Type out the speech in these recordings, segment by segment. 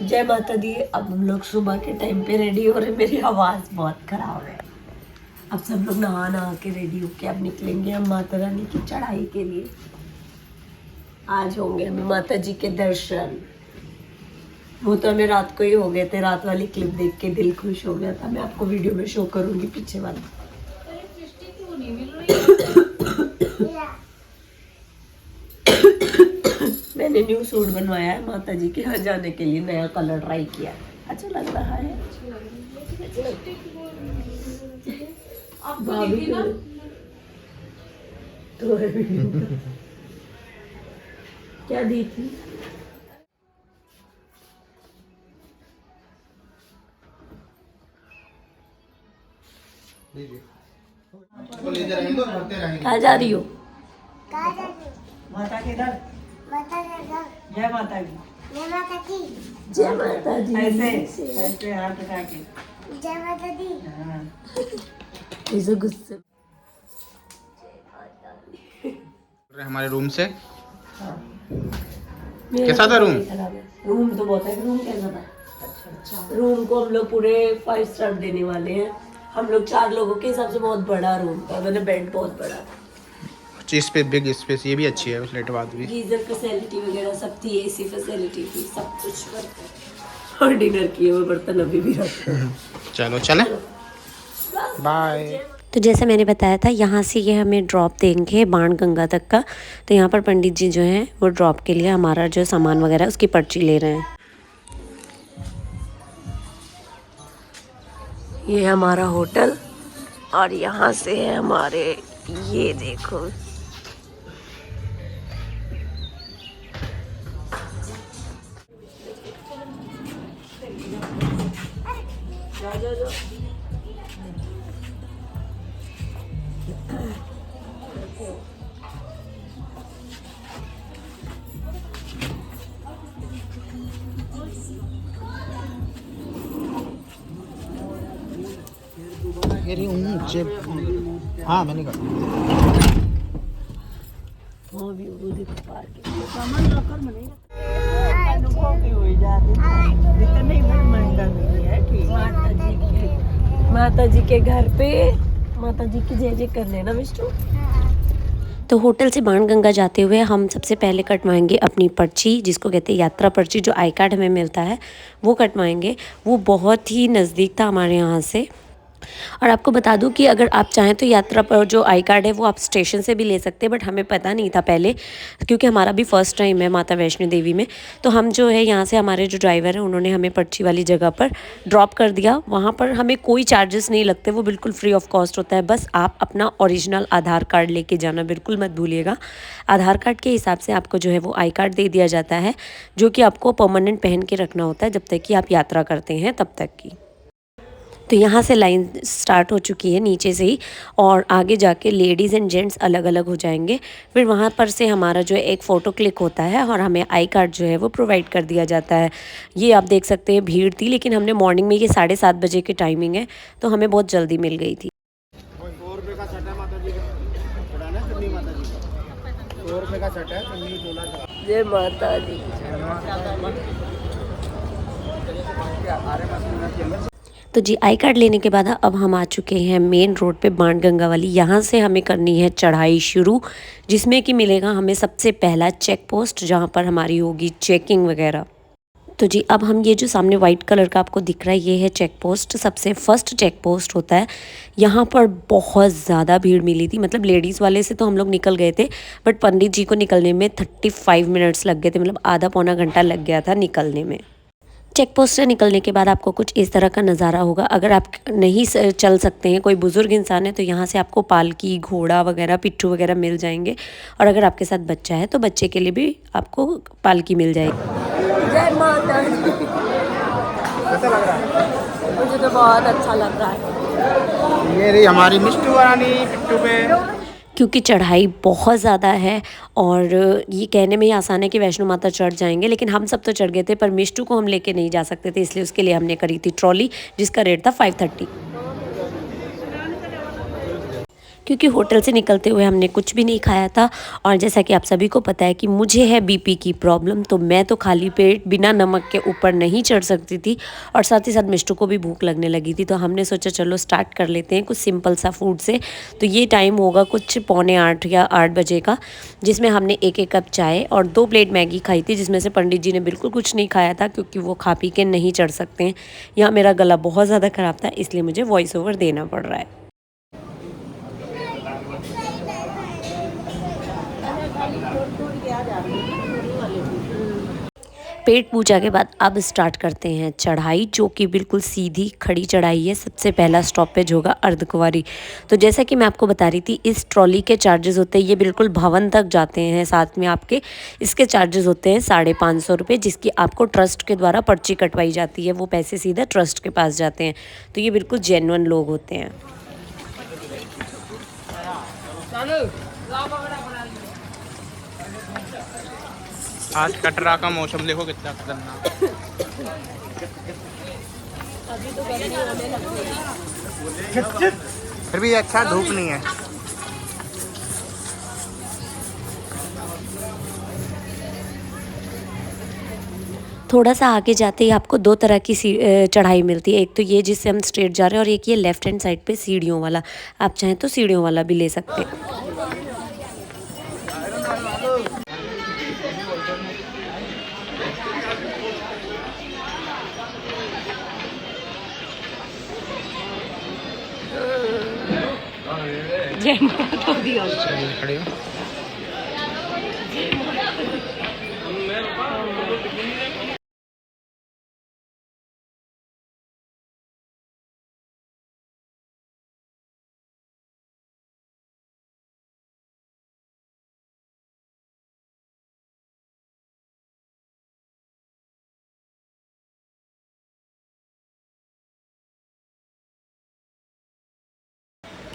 जय माता दी। अब हम लोग सुबह के टाइम पे रेडी हो रहे। मेरी आवाज़ बहुत खराब है। अब सब लोग नहा नहा के रेडी होके अब निकलेंगे हम माता रानी की चढ़ाई के लिए। आज होंगे हमें माता जी के दर्शन। वो तो हमें रात को ही हो गए थे। रात वाली क्लिप देख के दिल खुश हो गया था। मैं आपको वीडियो में शो करूंगी पीछे वाला। मैंने न्यू सूट बनवाया है माता जी के यहाँ जाने के लिए। नया कलर ट्राई किया। अच्छा लग रहा है। भाभी तो क्या दी थी? कहाँ जा रही हो? माता के दर। जय माता की। जय माता दी। ऐसे ऐसे हाथ उठा के जय माता दी। हाँ। ऐसे गुस्से। हमारे रूम से मेरा कैसा था रूम? रूम तो बहुत है। रूम कैसा था? अच्छा। रूम को हम लोग पूरे 5 स्टार देने वाले हैं। हम लोग 4 लोगों के हिसाब से बहुत बड़ा रूम था। मैंने बेड बहुत बड़ा, स्पेस, बिग स्पेस, ये भी अच्छी है। उसलेट बाद भी गीजर फैसिलिटी वगैरह सब थी। एसी फैसिलिटी थी, सब कुछ। और डिनर किए हुए बर्तन अभी भी रखे हैं। चलो चले, बाय। तो जैसा मैंने बताया था, यहाँ से ये हमें ड्रॉप देंगे बाण गंगा तक का। तो यहाँ पर पंडित जी जो हैं वो ड्रॉप के लिए हमारा जो सामान वगैरह है उसकी पर्ची ले रहे हैं। ये हमारा होटल और यहाँ से है हमारे, ये देखो जा। हाँ मैंने कहा वो भी उधर पार्क माता जी के घर पे माता जी की जय जय कर लेना मिस्टर। तो होटल से बाणगंगा जाते हुए हम सबसे पहले कटवाएंगे अपनी पर्ची, जिसको कहते हैं यात्रा पर्ची। जो आई कार्ड हमें मिलता है वो कटवाएंगे। वो बहुत ही नज़दीक था हमारे यहाँ से। और आपको बता दूं कि अगर आप चाहें तो यात्रा पर जो आई कार्ड है वो आप स्टेशन से भी ले सकते हैं, बट हमें पता नहीं था पहले, क्योंकि हमारा भी फर्स्ट टाइम है माता वैष्णो देवी में। तो हम जो है यहाँ से, हमारे जो ड्राइवर हैं उन्होंने हमें पर्ची वाली जगह पर ड्रॉप कर दिया। वहाँ पर हमें कोई चार्जेस नहीं लगते, वो बिल्कुल फ्री ऑफ कॉस्ट होता है। बस आप अपना ओरिजिनल आधार कार्ड लेके जाना, बिल्कुल मत भूलिएगा। आधार कार्ड के हिसाब से आपको जो है वो आई कार्ड दे दिया जाता है, जो कि आपको परमानेंट पहन के रखना होता है जब तक कि आप यात्रा करते हैं तब तक की। तो यहाँ से लाइन स्टार्ट हो चुकी है नीचे से ही, और आगे जाके लेडीज़ एंड जेंट्स अलग अलग हो जाएंगे। फिर वहाँ पर से हमारा जो है एक फ़ोटो क्लिक होता है और हमें आई कार्ड जो है वो प्रोवाइड कर दिया जाता है। ये आप देख सकते हैं भीड़ थी, लेकिन हमने मॉर्निंग में, ये 7:30 बजे की टाइमिंग है, तो हमें बहुत जल्दी मिल गई थी। 100 रुपये का सेट है माता जी का, ना चुन्नी माता जी का 100 रुपये का सेट है, चुन्नी चोला का। जय माता दी। तो जी आई कार्ड लेने के बाद अब हम आ चुके हैं मेन रोड पे बाणगंगा वाली। यहाँ से हमें करनी है चढ़ाई शुरू, जिसमें कि मिलेगा हमें सबसे पहला चेक पोस्ट, जहाँ पर हमारी होगी चेकिंग वगैरह। तो जी अब हम, ये जो सामने वाइट कलर का आपको दिख रहा है, ये है चेक पोस्ट। सबसे फर्स्ट चेक पोस्ट होता है। यहाँ पर बहुत ज़्यादा भीड़ मिली थी। मतलब लेडीज़ वाले से तो हम लोग निकल गए थे, बट पंडित जी को निकलने में 35 मिनट्स लग गए थे। मतलब आधा पौना घंटा लग गया था निकलने में। चेक पोस्ट से निकलने के बाद आपको कुछ इस तरह का नज़ारा होगा। अगर आप नहीं चल सकते हैं, कोई बुज़ुर्ग इंसान है, तो यहाँ से आपको पालकी, घोड़ा वगैरह, पिट्ठू वगैरह मिल जाएंगे। और अगर आपके साथ बच्चा है तो बच्चे के लिए भी आपको पालकी मिल जाएगी। जय माता दी। कैसा लग रहा है? मुझे तो बहुत अच्छा लग रहा है। ये रही हमारी मिष्टू रानी पिट्टू पे। क्योंकि चढ़ाई बहुत ज़्यादा है, और ये कहने में ही आसान है कि वैष्णो माता चढ़ जाएंगे, लेकिन हम सब तो चढ़ गए थे, पर मिष्टू को हम लेके नहीं जा सकते थे, इसलिए उसके लिए हमने करी थी ट्रॉली, जिसका रेट था 530। क्योंकि होटल से निकलते हुए हमने कुछ भी नहीं खाया था। और जैसा कि आप सभी को पता है कि मुझे है बीपी की प्रॉब्लम, तो मैं तो खाली पेट बिना नमक के ऊपर नहीं चढ़ सकती थी। और साथ ही साथ मिष्टू को भी भूख लगने लगी थी, तो हमने सोचा चलो स्टार्ट कर लेते हैं कुछ सिंपल सा फूड से। तो ये टाइम होगा कुछ 7:45 या 8 बजे का, जिसमें हमने 1 कप चाय और 2 प्लेट मैगी खाई थी, जिसमें से पंडित जी ने बिल्कुल कुछ नहीं खाया था क्योंकि वो खा पी के नहीं चढ़ सकते हैं। यहाँ मेरा गला बहुत ज़्यादा ख़राब था, इसलिए मुझे वॉइस ओवर देना पड़ रहा है। पेट पूजा के बाद अब स्टार्ट करते हैं चढ़ाई, जो कि बिल्कुल सीधी खड़ी चढ़ाई है। सबसे पहला स्टॉपेज होगा अर्धकुंवारी। तो जैसा कि मैं आपको बता रही थी, इस ट्रॉली के चार्जेस होते हैं, ये बिल्कुल भवन तक जाते हैं साथ में आपके। इसके चार्जेस होते हैं 550 रुपये, जिसकी आपको ट्रस्ट के द्वारा पर्ची कटवाई जाती है। वो पैसे सीधा ट्रस्ट के पास जाते हैं। तो ये बिल्कुल जेन्युइन लोग होते हैं। आज कटरा का मौसम देखो कितना खतरनाक। फिर भी अच्छा धूप नहीं है। थोड़ा सा आगे जाते ही आपको 2 तरह की चढ़ाई मिलती है। एक तो ये जिससे हम स्ट्रेट जा रहे हैं, और एक ये लेफ्ट हैंड साइड पे सीढ़ियों वाला। आप चाहें तो सीढ़ियों वाला भी ले सकते हैं। जय माता दी। खड़े हो।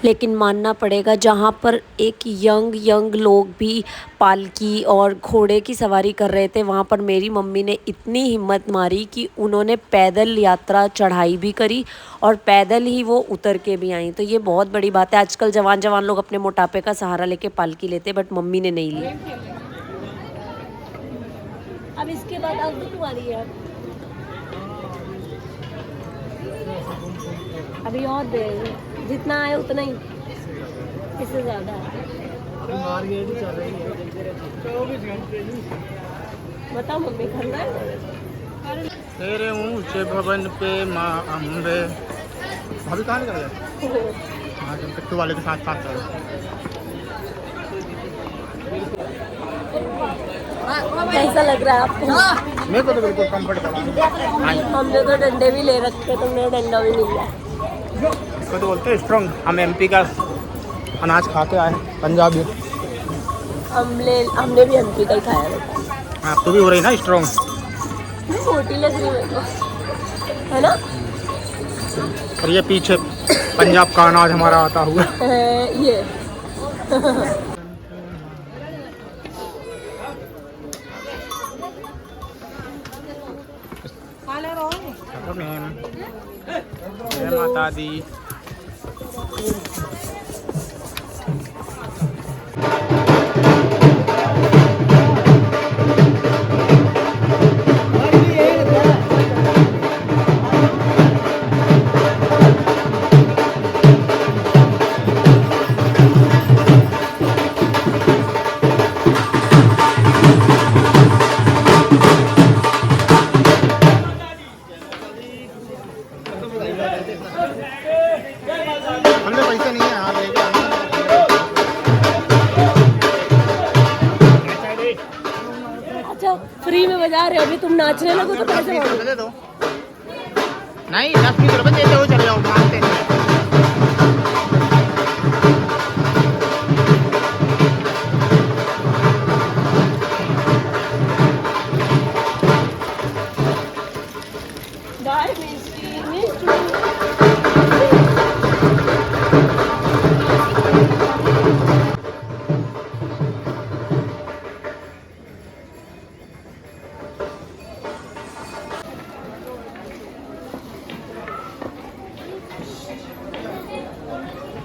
लेकिन मानना पड़ेगा, जहाँ पर एक यंग लोग भी पालकी और घोड़े की सवारी कर रहे थे, वहाँ पर मेरी मम्मी ने इतनी हिम्मत मारी कि उन्होंने पैदल यात्रा चढ़ाई भी करी और पैदल ही वो उतर के भी आई। तो ये बहुत बड़ी बात है। आजकल जवान लोग अपने मोटापे का सहारा लेके पालकी लेते, बट मम्मी ने नहीं ली। अब इसके बाद अर्धकुंवारी है। अभी और देर, जितना आए उतना ही, इससे ज़्यादा। बताओ मम्मी, करना है? तेरे ऊंचे भवन पे माँ अम्बे। अभी कहाँ निकल गए? हाँ, जब कट्टू वाले के साथ साथ कैसा लग रहा है आपको? मेरे को तो बिल्कुल कंफर्टेबल। हमने तो डंडे भी ले रखे, तुमने डंडा भी नहीं लिया। इसको तो बोलते हैं स्ट्रॉन्ग। हम एमपी का अनाज खा के आए, पंजाबी। हमने भी एमपी का ही खाया बेटा। आप तो भी हो रही ना स्ट्रॉन्ग। मोटी लग रही मेरे को, है ना? और ये पीछे पंजाब का अनाज हमारा आता हुआ ये जय माता दी। हमने पैसे नहीं है यहाँ लेके अच्छा, फ्री में बजा रहे हो, अभी तुम नाचने लगो तो पैसे मांगो। दे दो। नहीं, 10-20 रुपए देते हुए चले जाओ, मांगते नहीं।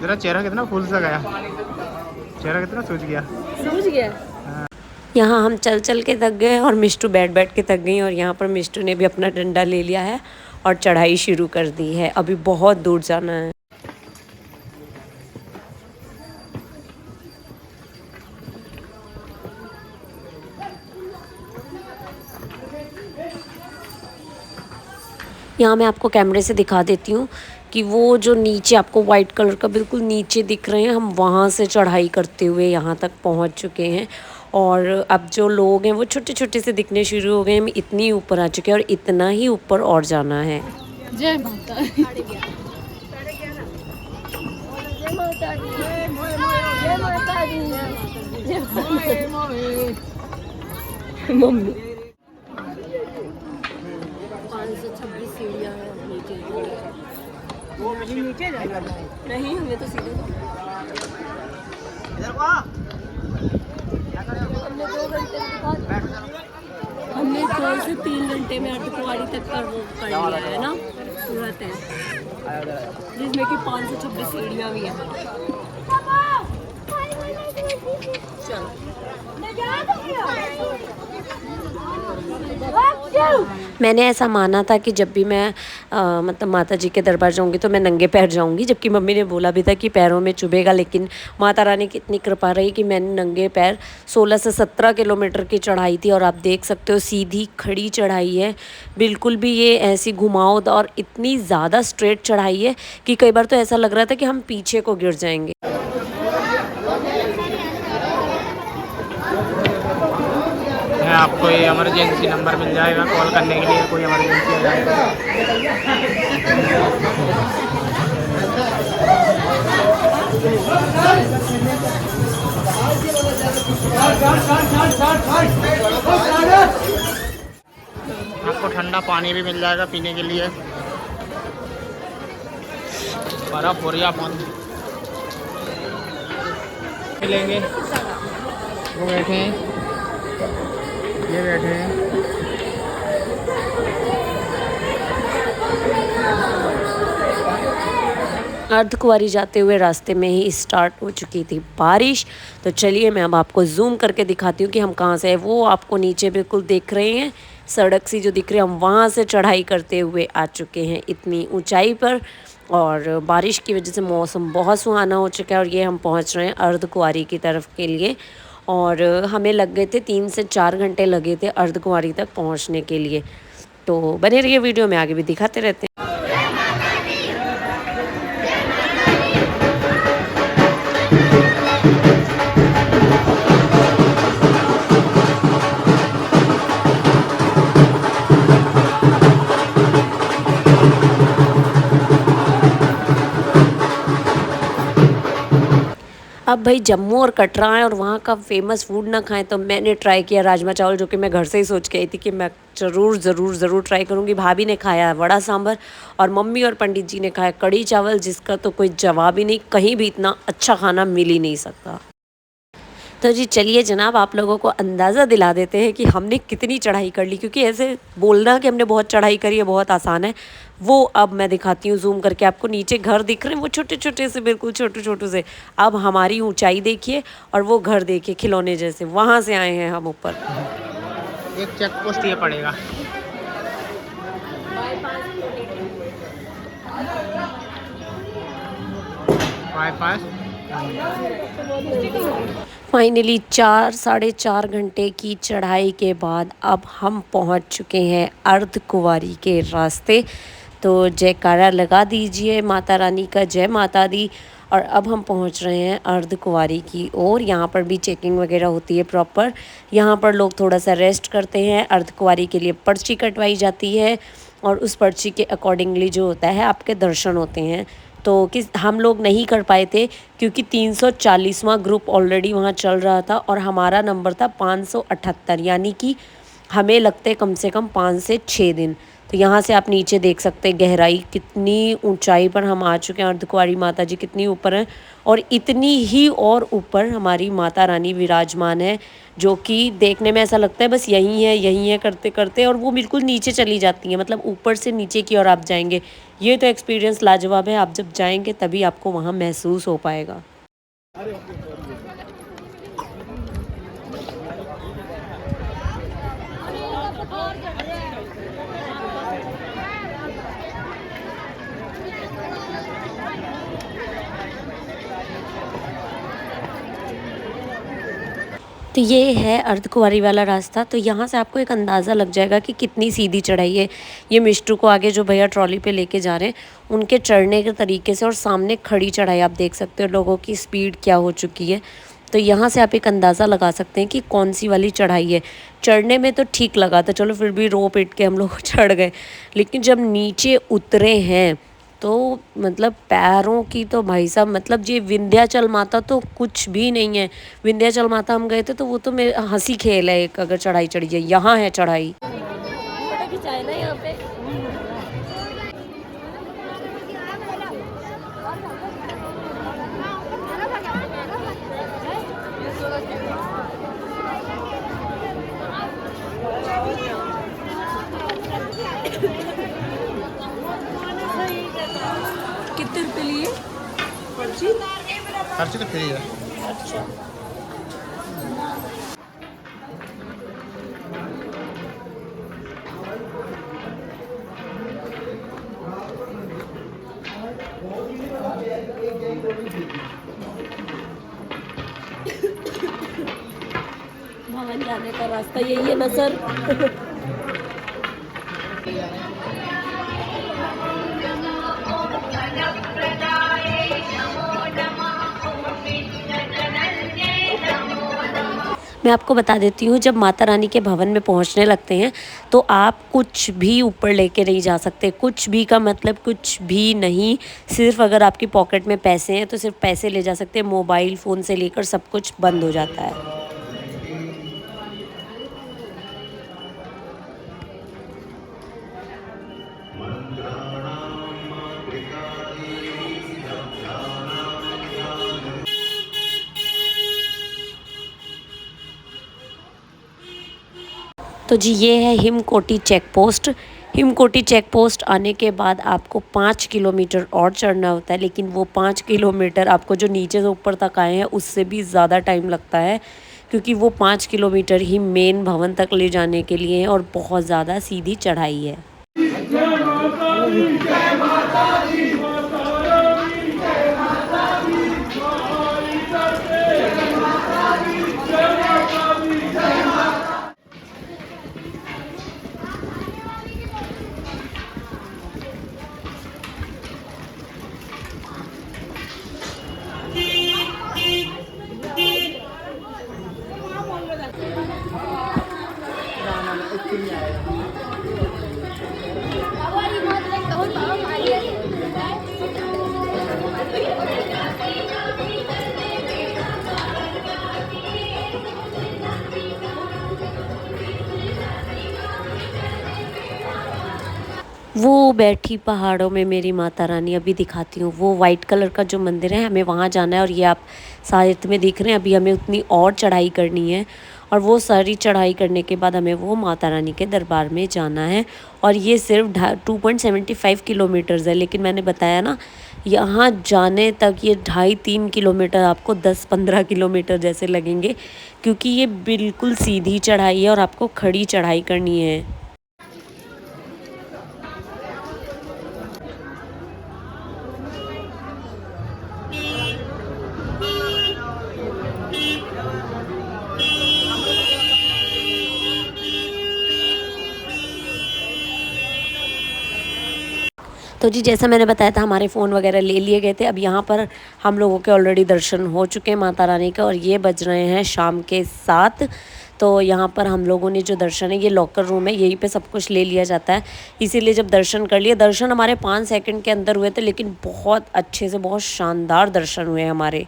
तेरा चेहरा कितना फूल सा गया, चेहरा कितना सूज गया। यहाँ हम चल चल के थक गए और मिष्टू बैठ बैठ के थक गई, और यहाँ पर मिष्टू ने भी अपना डंडा ले लिया है और चढ़ाई शुरू कर दी है। अभी बहुत दूर जाना है। यहाँ मैं आपको कैमरे से दिखा देती हूँ कि वो जो नीचे आपको वाइट कलर का बिल्कुल नीचे दिख रहे हैं, हम वहाँ से चढ़ाई करते हुए यहाँ तक पहुँच चुके हैं। और अब जो लोग हैं वो छोटे छोटे से दिखने शुरू हो गए हैं। हम इतनी ऊपर आ चुके हैं और इतना ही ऊपर और जाना है। जय माता दी। मम्मी 526 सीढ़ियाँ हैं नीचे। नीचे जाएगा। नहीं, हमें तो सीधे हमने 2 से 3 घंटे में अर्धकुंवारी तक कर लिया है ना पूरा तय, जिसमें कि 526 सीढ़ियाँ भी हैं। चलो मैंने ऐसा माना था कि जब भी मैं मतलब माता जी के दरबार जाऊंगी तो मैं नंगे पैर जाऊंगी, जबकि मम्मी ने बोला भी था कि पैरों में चुभेगा, लेकिन माता रानी की इतनी कृपा रही कि मैंने नंगे पैर 16 से 17 किलोमीटर की चढ़ाई थी। और आप देख सकते हो सीधी खड़ी चढ़ाई है, बिल्कुल भी ये ऐसी घुमावदार और इतनी ज़्यादा स्ट्रेट चढ़ाई है कि कई बार तो ऐसा लग रहा था कि हम पीछे को गिर जाएंगे। आपको ये इमरजेंसी नंबर मिल जाएगा कॉल करने के लिए, कोई इमरजेंसी हो जाएगा। आपको ठंडा पानी भी मिल जाएगा पीने के लिए, बर्फ हो रही है पानी मिलेंगे। वो बैठे हैं, ये बैठे हैं। अर्धकुंवारी जाते हुए रास्ते में ही स्टार्ट हो चुकी थी बारिश। तो चलिए मैं अब आपको जूम करके दिखाती हूँ कि हम कहाँ से हैं। वो आपको नीचे बिल्कुल देख रहे हैं, सड़क सी जो दिख रही है, हम वहाँ से चढ़ाई करते हुए आ चुके हैं इतनी ऊंचाई पर। और बारिश की वजह से मौसम बहुत सुहाना हो चुका है और ये हम पहुँच रहे हैं अर्धकुंवारी की तरफ के लिए। और हमें लग गए थे 3 से 4 घंटे लगे थे अर्धकुंवारी तक पहुंचने के लिए। तो बने रहिए वीडियो में, आगे भी दिखाते रहते हैं। अब भाई जम्मू और कटरा है और वहाँ का फेमस फूड ना खाएं, तो मैंने ट्राई किया राजमा चावल, जो कि मैं घर से ही सोच के आई थी कि मैं ज़रूर ट्राई करूँगी। भाभी ने खाया वड़ा सांभर और मम्मी और पंडित जी ने खाया कढ़ी चावल, जिसका तो कोई जवाब ही नहीं, कहीं भी इतना अच्छा खाना मिल ही नहीं सकता। तो जी चलिए जनाब, आप लोगों को अंदाज़ा दिला देते हैं कि हमने कितनी चढ़ाई कर ली, क्योंकि ऐसे बोलना कि हमने बहुत चढ़ाई करी है बहुत आसान है। वो अब मैं दिखाती हूँ जूम करके आपको। नीचे घर दिख रहे हैं वो छोटे छोटे से, बिल्कुल छोटे छोटे से। अब हमारी ऊंचाई देखिए और वो घर देखिए खिलौने जैसे, वहाँ से आए हैं हम ऊपर। एक चेक पोस्ट ये पड़ेगा। बाईपास फाइनली 4-4.5 घंटे की चढ़ाई के बाद अब हम पहुंच चुके हैं अर्धकुंवारी के रास्ते। तो जयकारा लगा दीजिए माता रानी का, जय माता दी। और अब हम पहुंच रहे हैं अर्धकुंवारी की ओर। यहाँ पर भी चेकिंग वगैरह होती है प्रॉपर। यहाँ पर लोग थोड़ा सा रेस्ट करते हैं। अर्धकुंवारी के लिए पर्ची कटवाई जाती है और उस पर्ची के अकॉर्डिंगली जो होता है आपके दर्शन होते हैं। तो हम लोग नहीं कर पाए थे क्योंकि 340वां ग्रुप ऑलरेडी वहाँ चल रहा था और हमारा नंबर था 578, यानी कि हमें लगते कम से कम 5 से 6 दिन। तो यहाँ से आप नीचे देख सकते हैं गहराई, कितनी ऊंचाई पर हम आ चुके हैं। अर्धकुंवारी माता जी कितनी ऊपर हैं और इतनी ही और ऊपर हमारी माता रानी विराजमान है, जो कि देखने में ऐसा लगता है बस यहीं है करते करते, और वो बिल्कुल नीचे चली जाती हैं, मतलब ऊपर से नीचे की ओर आप जाएंगे। ये तो एक्सपीरियंस लाजवाब है, आप जब जाएंगे तभी आपको वहाँ महसूस हो पाएगा। तो ये है अर्धकुंवारी वाला रास्ता। तो यहाँ से आपको एक अंदाज़ा लग जाएगा कि कितनी सीधी चढ़ाई है। ये मिष्टू को आगे जो भैया ट्रॉली पे लेके जा रहे हैं उनके चढ़ने के तरीके से, और सामने खड़ी चढ़ाई आप देख सकते हो लोगों की स्पीड क्या हो चुकी है। तो यहाँ से आप एक अंदाज़ा लगा सकते हैं कि कौन सी वाली चढ़ाई है। चढ़ने में तो ठीक लगा था, चलो फिर भी रो पीट के हम लोग चढ़ गए, लेकिन जब नीचे उतरे हैं तो मतलब पैरों की तो भाई साहब, मतलब ये विंध्याचल माता तो कुछ भी नहीं है। विंध्याचल माता हम गए थे तो वो तो मेरे हंसी खेल है एक, अगर चढ़ाई चढ़ी है। यहाँ है चढ़ाई। कितने रुपए लिए पर्ची? पर्ची तो फ्री है। अच्छा, भवन जाने का रास्ता यही है ना सर? मैं आपको बता देती हूँ, जब माता रानी के भवन में पहुँचने लगते हैं तो आप कुछ भी ऊपर लेके नहीं जा सकते। कुछ भी का मतलब कुछ भी नहीं, सिर्फ अगर आपकी पॉकेट में पैसे हैं तो सिर्फ पैसे ले जा सकते हैं। मोबाइल फ़ोन से लेकर सब कुछ बंद हो जाता है। तो जी ये है Himkoti check post. Himkoti check post आने के बाद आपको 5 किलोमीटर और चढ़ना होता है, लेकिन वो 5 किलोमीटर आपको जो नीचे से ऊपर तक आए हैं उससे भी ज़्यादा टाइम लगता है, क्योंकि वो 5 किलोमीटर ही मेन भवन तक ले जाने के लिए है और बहुत ज़्यादा सीधी चढ़ाई है। वो बैठी पहाड़ों में मेरी माता रानी, अभी दिखाती हूँ। वो वाइट कलर का जो मंदिर है, हमें वहाँ जाना है, और ये आप साइड में देख रहे हैं। अभी हमें उतनी और चढ़ाई करनी है, और वो सारी चढ़ाई करने के बाद हमें वो माता रानी के दरबार में जाना है। और ये सिर्फ 2.75 किलोमीटर्स है, लेकिन मैंने बताया ना, यहाँ जाने तक ये 2.5-3 किलोमीटर आपको 10-15 किलोमीटर जैसे लगेंगे, क्योंकि ये बिल्कुल सीधी चढ़ाई है और आपको खड़ी चढ़ाई करनी है। तो जी जैसा मैंने बताया था, हमारे फ़ोन वगैरह ले लिए गए थे। अब यहाँ पर हम लोगों के ऑलरेडी दर्शन हो चुके हैं माता रानी का, और ये बज रहे हैं शाम के 7। तो यहाँ पर हम लोगों ने जो दर्शन है, ये लॉकर रूम है, यहीं पे सब कुछ ले लिया जाता है। इसीलिए जब दर्शन कर लिए, दर्शन हमारे 5 सेकंड के अंदर हुए थे, लेकिन बहुत अच्छे से, बहुत शानदार दर्शन हुए हमारे।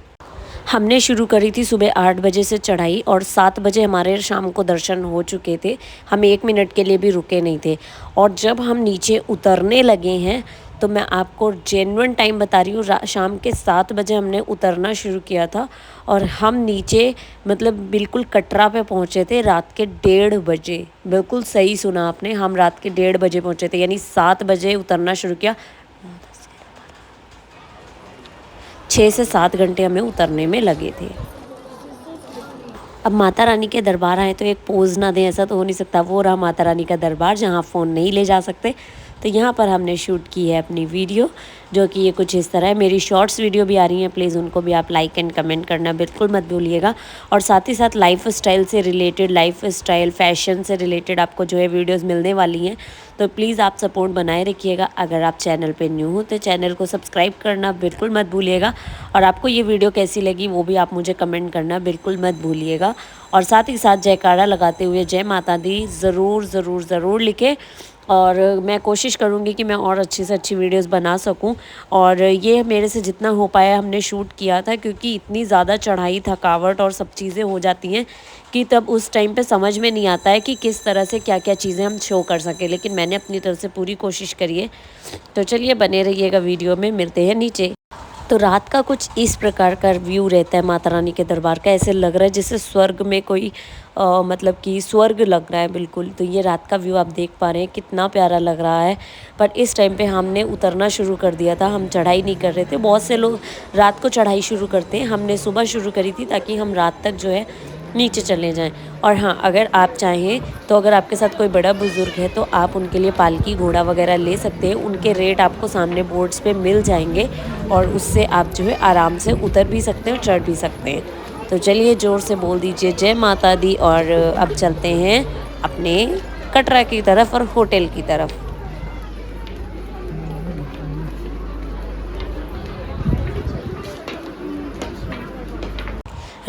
हमने शुरू करी थी सुबह 8 बजे से चढ़ाई और 7 बजे हमारे शाम को दर्शन हो चुके थे। हम 1 मिनट के लिए भी रुके नहीं थे और जब हम नीचे उतरने लगे हैं तो मैं आपको जेन्युइन टाइम बता रही हूँ, शाम के 7 बजे हमने उतरना शुरू किया था और हम नीचे मतलब बिल्कुल कटरा पे पहुँचे थे रात के 1:30 बजे। बिल्कुल सही सुना आपने, हम रात के 1:30 बजे पहुँचे थे, यानी 7 बजे उतरना शुरू किया। 6 से 7 घंटे हमें उतरने में लगे थे। अब माता रानी के दरबार आए तो एक पोज़ ना दें, ऐसा तो हो नहीं सकता। वो रहा माता रानी का दरबार जहाँ फ़ोन नहीं ले जा सकते। तो यहाँ पर हमने शूट की है अपनी वीडियो, जो कि ये कुछ इस तरह है। मेरी शॉर्ट्स वीडियो भी आ रही हैं, प्लीज़ उनको भी आप लाइक एंड कमेंट करना बिल्कुल मत भूलिएगा। और साथ ही साथ लाइफ स्टाइल से रिलेटेड, लाइफ स्टाइल फैशन से रिलेटेड आपको जो है वीडियोज़ मिलने वाली हैं, तो प्लीज़ आप सपोर्ट बनाए रखिएगा। अगर आप चैनल पे न्यू हो तो चैनल को सब्सक्राइब करना बिल्कुल मत भूलिएगा। और आपको ये वीडियो कैसी लगी वो भी आप मुझे कमेंट करना बिल्कुल मत भूलिएगा। और साथ ही साथ जयकारा लगाते हुए जय माता दी ज़रूर ज़रूर ज़रूर लिखें। और मैं कोशिश करूँगी कि मैं और अच्छी से अच्छी वीडियोस बना सकूं। और ये मेरे से जितना हो पाया हमने शूट किया था, क्योंकि इतनी ज़्यादा चढ़ाई, थकावट और सब चीज़ें हो जाती हैं कि तब उस टाइम पे समझ में नहीं आता है कि किस तरह से क्या क्या चीज़ें हम शो कर सकें। लेकिन मैंने अपनी तरफ से पूरी कोशिश करी है। तो चलिए बने रहिएगा वीडियो में, मिलते हैं नीचे। तो रात का कुछ इस प्रकार का व्यू रहता है माता रानी के दरबार का। ऐसे लग रहा है जैसे स्वर्ग में कोई मतलब कि स्वर्ग लग रहा है बिल्कुल। तो ये रात का व्यू आप देख पा रहे हैं, कितना प्यारा लग रहा है। पर इस टाइम पे हमने उतरना शुरू कर दिया था, हम चढ़ाई नहीं कर रहे थे। बहुत से लोग रात को चढ़ाई शुरू करते हैं, हमने सुबह शुरू करी थी ताकि हम रात तक जो है नीचे चले जाएं। और हाँ, अगर आप चाहें तो अगर आपके साथ कोई बड़ा बुज़ुर्ग है तो आप उनके लिए पालकी, घोड़ा वगैरह ले सकते हैं। उनके रेट आपको सामने बोर्ड्स पे मिल जाएंगे और उससे आप जो है आराम से उतर भी सकते हैं और चढ़ भी सकते हैं। तो चलिए ज़ोर से बोल दीजिए जय माता दी। और अब चलते हैं अपने कटरा की तरफ और होटल की तरफ।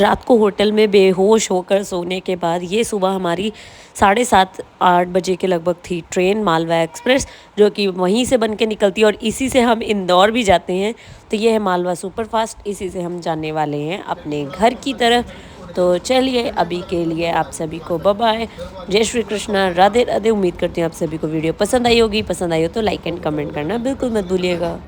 रात को होटल में बेहोश होकर सोने के बाद ये सुबह हमारी 7:30-8 बजे के लगभग थी ट्रेन मालवा एक्सप्रेस, जो कि वहीं से बन के निकलती है और इसी से हम इंदौर भी जाते हैं। तो ये है मालवा सुपरफास्ट, इसी से हम जाने वाले हैं अपने घर की तरफ। तो चलिए अभी के लिए आप सभी को बाय बाय, जय श्री कृष्णा, राधे राधे। उम्मीद करती हूँ आप सभी को वीडियो पसंद आई होगी। पसंद आई हो तो लाइक एंड कमेंट करना बिल्कुल मत भूलिएगा।